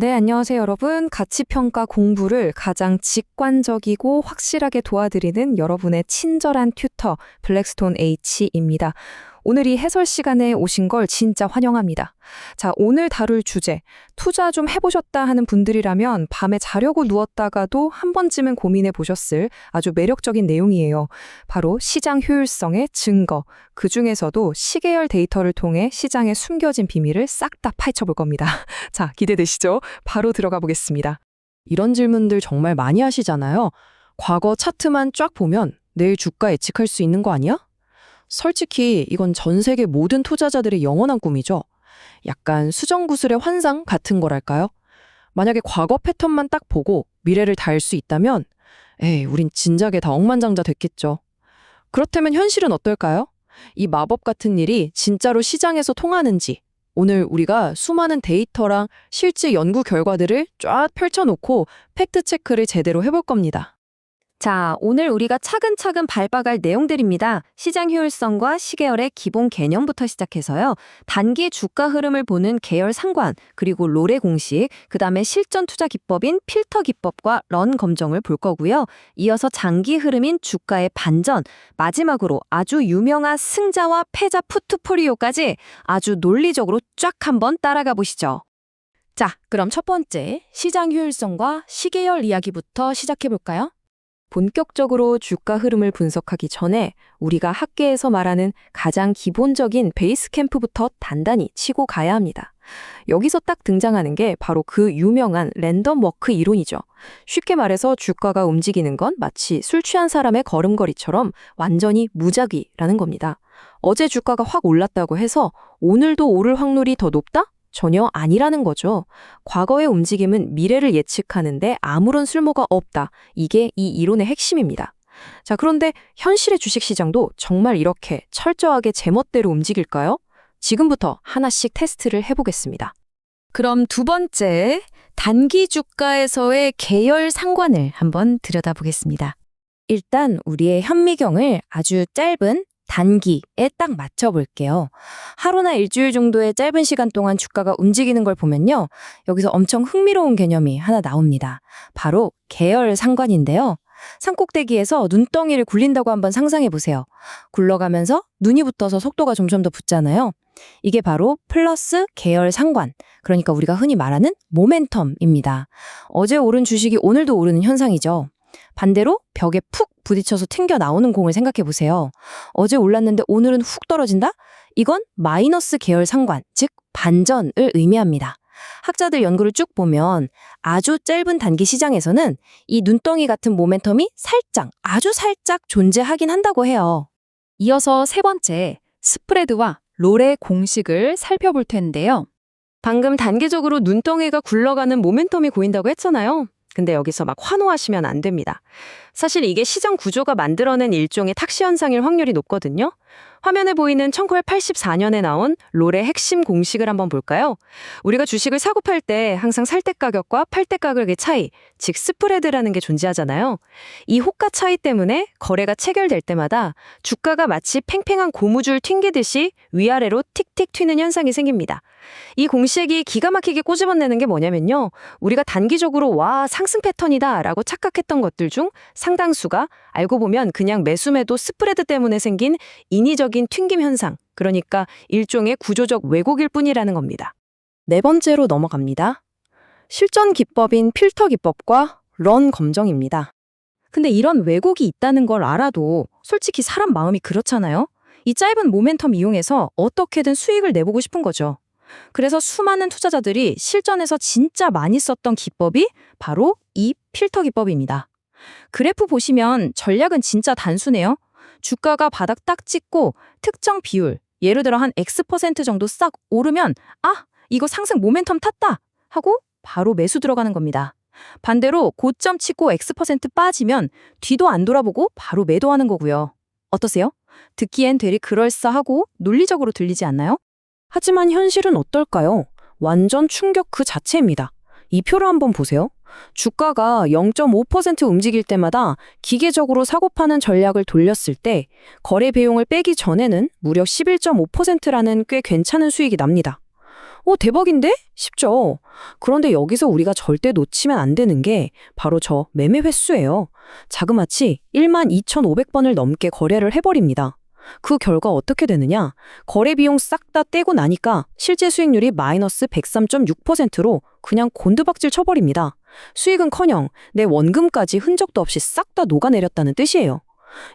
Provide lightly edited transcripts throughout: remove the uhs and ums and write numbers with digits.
네, 안녕하세요, 여러분. 가치평가 공부를 가장 직관적이고 확실하게 도와드리는 여러분의 친절한 튜터, 블랙스톤 H입니다. 오늘 이 해설 시간에 오신 걸 진짜 환영합니다. 자, 오늘 다룰 주제, 투자 좀 해보셨다 하는 분들이라면 밤에 자려고 누웠다가도 한 번쯤은 고민해 보셨을 아주 매력적인 내용이에요. 바로 시장 효율성의 증거, 그 중에서도 시계열 데이터를 통해 시장에 숨겨진 비밀을 싹 다 파헤쳐 볼 겁니다. 자, 기대되시죠? 바로 들어가 보겠습니다. 이런 질문들 정말 많이 하시잖아요. 과거 차트만 쫙 보면 내일 주가 예측할 수 있는 거 아니야? 솔직히 이건 전 세계 모든 투자자들의 영원한 꿈이죠. 약간 수정구슬의 환상 같은 거랄까요? 만약에 과거 패턴만 딱 보고 미래를 달 수 있다면 우린 진작에 다 억만장자 됐겠죠. 그렇다면 현실은 어떨까요? 이 마법 같은 일이 진짜로 시장에서 통하는지 오늘 우리가 수많은 데이터랑 실제 연구 결과들을 쫙 펼쳐놓고 팩트체크를 제대로 해볼 겁니다. 자, 오늘 우리가 차근차근 밟아갈 내용들입니다. 시장 효율성과 시계열의 기본 개념부터 시작해서요. 단기 주가 흐름을 보는 계열 상관, 그리고 롤의 공식, 그다음에 실전 투자 기법인 필터 기법과 런 검정을 볼 거고요. 이어서 장기 흐름인 주가의 반전, 마지막으로 아주 유명한 승자와 패자 포트폴리오까지 아주 논리적으로 쫙 한번 따라가 보시죠. 자, 그럼 첫 번째, 시장 효율성과 시계열 이야기부터 시작해볼까요? 본격적으로 주가 흐름을 분석하기 전에 우리가 학계에서 말하는 가장 기본적인 베이스 캠프부터 단단히 치고 가야 합니다. 여기서 딱 등장하는 게 바로 그 유명한 랜덤 워크 이론이죠. 쉽게 말해서 주가가 움직이는 건 마치 술 취한 사람의 걸음걸이처럼 완전히 무작위라는 겁니다. 어제 주가가 확 올랐다고 해서 오늘도 오를 확률이 더 높다? 전혀 아니라는 거죠. 과거의 움직임은 미래를 예측하는데 아무런 쓸모가 없다. 이게 이 이론의 핵심입니다. 자, 그런데 현실의 주식시장도 정말 이렇게 철저하게 제멋대로 움직일까요? 지금부터 하나씩 테스트를 해보겠습니다. 그럼 두 번째, 단기 주가에서의 계열 상관을 한번 들여다보겠습니다. 일단 우리의 현미경을 아주 짧은 단기에 딱 맞춰볼게요. 하루나 일주일 정도의 짧은 시간 동안 주가가 움직이는 걸 보면요. 여기서 엄청 흥미로운 개념이 하나 나옵니다. 바로 계열 상관인데요. 산꼭대기에서 눈덩이를 굴린다고 한번 상상해보세요. 굴러가면서 눈이 붙어서 속도가 점점 더 붙잖아요. 이게 바로 플러스 계열 상관, 그러니까 우리가 흔히 말하는 모멘텀입니다. 어제 오른 주식이 오늘도 오르는 현상이죠. 반대로 벽에 푹 부딪혀서 튕겨 나오는 공을 생각해 보세요. 어제 올랐는데 오늘은 훅 떨어진다? 이건 마이너스 계열 상관, 즉 반전을 의미합니다. 학자들 연구를 쭉 보면 아주 짧은 단기 시장에서는 이 눈덩이 같은 모멘텀이 살짝, 아주 살짝 존재하긴 한다고 해요. 이어서 세 번째, 스프레드와 롤의 공식을 살펴볼 텐데요. 방금 단계적으로 눈덩이가 굴러가는 모멘텀이 보인다고 했잖아요. 근데 여기서 막 환호하시면 안 됩니다. 사실 이게 시장 구조가 만들어낸 일종의 탁시 현상일 확률이 높거든요. 화면에 보이는 1984년에 나온 롤의 핵심 공식을 한번 볼까요? 우리가 주식을 사고 팔 때 항상 살 때 가격과 팔 때 가격의 차이, 즉 스프레드라는 게 존재하잖아요. 이 호가 차이 때문에 거래가 체결될 때마다 주가가 마치 팽팽한 고무줄 튕기듯이 위아래로 틱틱 튀는 현상이 생깁니다. 이 공식이 기가 막히게 꼬집어내는 게 뭐냐면요. 우리가 단기적으로 와, 상승 패턴이다 라고 착각했던 것들 중 상당수가 알고 보면 그냥 매수매도 스프레드 때문에 생긴 인위적인 튕김 현상, 그러니까 일종의 구조적 왜곡일 뿐이라는 겁니다. 네 번째로 넘어갑니다. 실전 기법인 필터 기법과 런 검정입니다. 근데 이런 왜곡이 있다는 걸 알아도 솔직히 사람 마음이 그렇잖아요. 이 짧은 모멘텀 이용해서 어떻게든 수익을 내보고 싶은 거죠. 그래서 수많은 투자자들이 실전에서 진짜 많이 썼던 기법이 바로 이 필터 기법입니다. 그래프 보시면 전략은 진짜 단순해요. 주가가 바닥 딱 찍고 특정 비율, 예를 들어 한 X% 정도 싹 오르면 이거 상승 모멘텀 탔다 하고 바로 매수 들어가는 겁니다. 반대로 고점 치고 X% 빠지면 뒤도 안 돌아보고 바로 매도하는 거고요. 어떠세요? 듣기엔 되게 그럴싸하고 논리적으로 들리지 않나요? 하지만 현실은 어떨까요? 완전 충격 그 자체입니다. 이 표를 한번 보세요. 주가가 0.5% 움직일 때마다 기계적으로 사고 파는 전략을 돌렸을 때 거래 비용을 빼기 전에는 무려 11.5%라는 꽤 괜찮은 수익이 납니다. 대박인데? 싶죠. 그런데 여기서 우리가 절대 놓치면 안 되는 게 바로 저 매매 횟수예요. 자그마치 12,500번을 넘게 거래를 해버립니다. 그 결과 어떻게 되느냐? 거래 비용 싹 다 떼고 나니까 실제 수익률이 마이너스 103.6%로 그냥 곤두박질 쳐버립니다. 수익은커녕 내 원금까지 흔적도 없이 싹 다 녹아내렸다는 뜻이에요.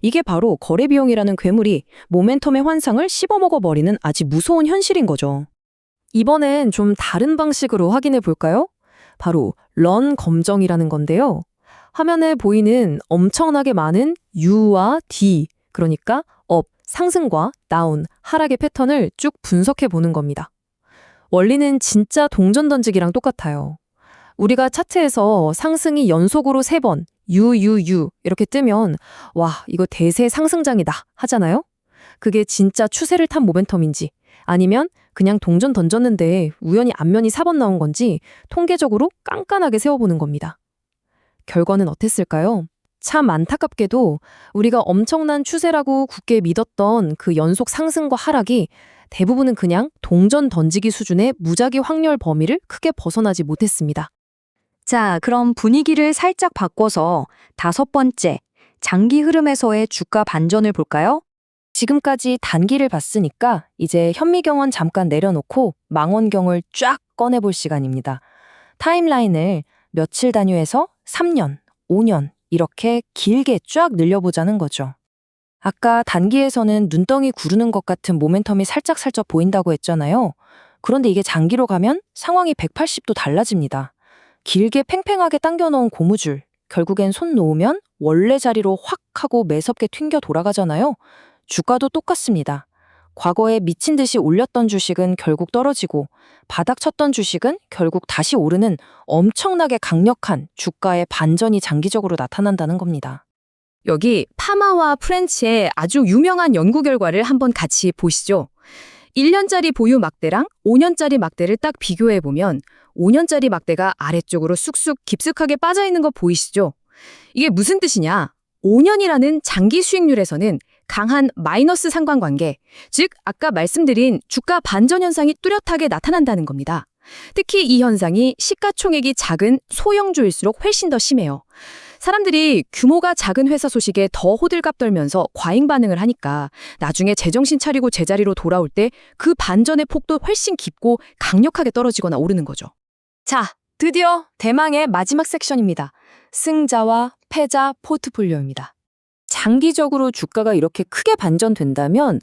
이게 바로 거래 비용이라는 괴물이 모멘텀의 환상을 씹어먹어버리는 아주 무서운 현실인 거죠. 이번엔 좀 다른 방식으로 확인해 볼까요? 바로 런 검정이라는 건데요. 화면에 보이는 엄청나게 많은 U와 D, 그러니까 업, 상승과 다운, 하락의 패턴을 쭉 분석해 보는 겁니다. 원리는 진짜 동전 던지기랑 똑같아요. 우리가 차트에서 상승이 연속으로 3번, UUU 이렇게 뜨면 와, 이거 대세 상승장이다 하잖아요? 그게 진짜 추세를 탄 모멘텀인지 아니면 그냥 동전 던졌는데 우연히 앞면이 4번 나온 건지 통계적으로 깐깐하게 세워보는 겁니다. 결과는 어땠을까요? 참 안타깝게도 우리가 엄청난 추세라고 굳게 믿었던 그 연속 상승과 하락이 대부분은 그냥 동전 던지기 수준의 무작위 확률 범위를 크게 벗어나지 못했습니다. 자, 그럼 분위기를 살짝 바꿔서 5번째, 장기 흐름에서의 주가 반전을 볼까요? 지금까지 단기를 봤으니까 이제 현미경은 잠깐 내려놓고 망원경을 쫙 꺼내볼 시간입니다. 타임라인을 며칠 단위에서 3년, 5년 이렇게 길게 쫙 늘려보자는 거죠. 아까 단기에서는 눈덩이 구르는 것 같은 모멘텀이 살짝 보인다고 했잖아요. 그런데 이게 장기로 가면 상황이 180도 달라집니다. 길게 팽팽하게 당겨놓은 고무줄, 결국엔 손 놓으면 원래 자리로 확 하고 매섭게 튕겨 돌아가잖아요. 주가도 똑같습니다. 과거에 미친 듯이 올렸던 주식은 결국 떨어지고 바닥 쳤던 주식은 결국 다시 오르는 엄청나게 강력한 주가의 반전이 장기적으로 나타난다는 겁니다. 여기 파마와 프렌치의 아주 유명한 연구 결과를 한번 같이 보시죠. 1년짜리 보유 막대랑 5년짜리 막대를 딱 비교해보면 5년짜리 막대가 아래쪽으로 쑥쑥 깊숙하게 빠져있는 거 보이시죠? 이게 무슨 뜻이냐? 5년이라는 장기 수익률에서는 강한 마이너스 상관관계, 즉 아까 말씀드린 주가 반전 현상이 뚜렷하게 나타난다는 겁니다. 특히 이 현상이 시가총액이 작은 소형주일수록 훨씬 더 심해요. 사람들이 규모가 작은 회사 소식에 더 호들갑 떨면서 과잉 반응을 하니까 나중에 제정신 차리고 제자리로 돌아올 때 그 반전의 폭도 훨씬 깊고 강력하게 떨어지거나 오르는 거죠. 자, 드디어 대망의 마지막 섹션입니다. 승자와 패자 포트폴리오입니다. 장기적으로 주가가 이렇게 크게 반전된다면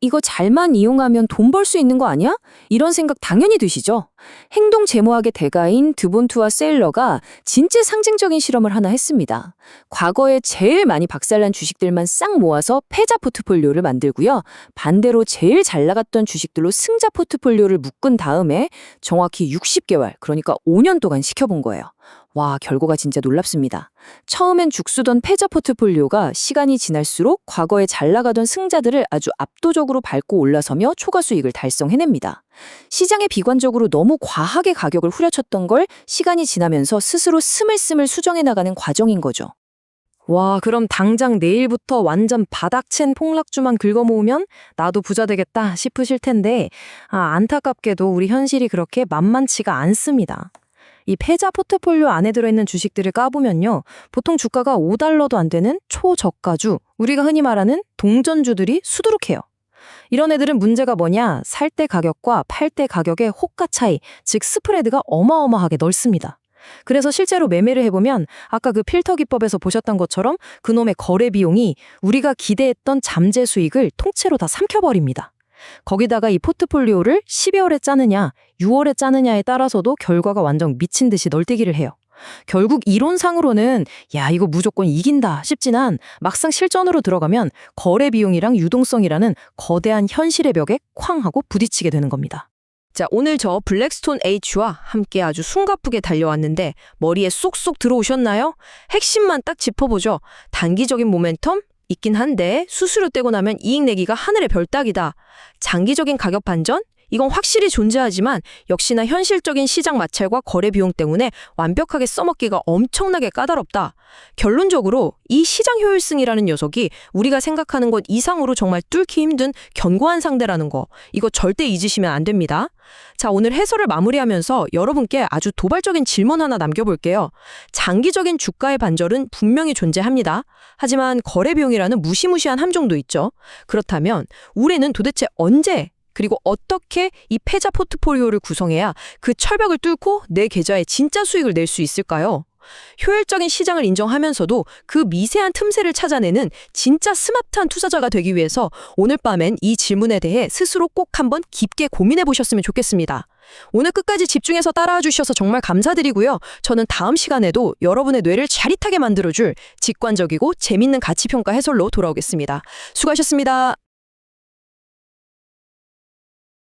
이거 잘만 이용하면 돈 벌 수 있는 거 아니야? 이런 생각 당연히 드시죠? 행동 제모학의 대가인 드본트와 세일러가 진짜 상징적인 실험을 하나 했습니다. 과거에 제일 많이 박살난 주식들만 싹 모아서 패자 포트폴리오를 만들고요. 반대로 제일 잘 나갔던 주식들로 승자 포트폴리오를 묶은 다음에 정확히 60개월, 그러니까 5년 동안 시켜본 거예요. 와, 결과가 진짜 놀랍습니다. 처음엔 죽쓰던 패자 포트폴리오가 시간이 지날수록 과거에 잘 나가던 승자들을 아주 압도적으로 밟고 올라서며 초과 수익을 달성해냅니다. 시장에 비관적으로 너무 과하게 가격을 후려쳤던 걸 시간이 지나면서 스스로 스물스물 수정해 나가는 과정인 거죠. 와, 그럼 당장 내일부터 완전 바닥챈 폭락주만 긁어모으면 나도 부자 되겠다 싶으실 텐데 안타깝게도 우리 현실이 그렇게 만만치가 않습니다. 이 패자 포트폴리오 안에 들어있는 주식들을 까보면요. 보통 주가가 $5도 안 되는 초저가주, 우리가 흔히 말하는 동전주들이 수두룩해요. 이런 애들은 문제가 뭐냐? 살 때 가격과 팔 때 가격의 호가 차이, 즉 스프레드가 어마어마하게 넓습니다. 그래서 실제로 매매를 해보면 아까 그 필터 기법에서 보셨던 것처럼 그놈의 거래 비용이 우리가 기대했던 잠재 수익을 통째로 다 삼켜버립니다. 거기다가 이 포트폴리오를 12월에 짜느냐, 6월에 짜느냐에 따라서도 결과가 완전 미친 듯이 널뛰기를 해요. 결국 이론상으로는 야, 이거 무조건 이긴다 싶지만 막상 실전으로 들어가면 거래 비용이랑 유동성이라는 거대한 현실의 벽에 쾅 하고 부딪히게 되는 겁니다. 자, 오늘 저 블랙스톤 H와 함께 아주 숨가쁘게 달려왔는데 머리에 쏙쏙 들어오셨나요? 핵심만 딱 짚어보죠. 단기적인 모멘텀? 있긴 한데 수수료 떼고 나면 이익 내기가 하늘의 별 따기다. 장기적인 가격 반전? 이건 확실히 존재하지만 역시나 현실적인 시장 마찰과 거래 비용 때문에 완벽하게 써먹기가 엄청나게 까다롭다. 결론적으로 이 시장 효율성이라는 녀석이 우리가 생각하는 것 이상으로 정말 뚫기 힘든 견고한 상대라는 거, 이거 절대 잊으시면 안 됩니다. 자, 오늘 해설을 마무리하면서 여러분께 아주 도발적인 질문 하나 남겨볼게요. 장기적인 주가의 반절은 분명히 존재합니다. 하지만 거래 비용이라는 무시무시한 함정도 있죠. 그렇다면 우리는 도대체 언제 그리고 어떻게 이 패자 포트폴리오를 구성해야 그 철벽을 뚫고 내 계좌에 진짜 수익을 낼 수 있을까요? 효율적인 시장을 인정하면서도 그 미세한 틈새를 찾아내는 진짜 스마트한 투자자가 되기 위해서 오늘 밤엔 이 질문에 대해 스스로 꼭 한번 깊게 고민해 보셨으면 좋겠습니다. 오늘 끝까지 집중해서 따라와 주셔서 정말 감사드리고요. 저는 다음 시간에도 여러분의 뇌를 짜릿하게 만들어줄 직관적이고 재밌는 가치평가 해설로 돌아오겠습니다. 수고하셨습니다.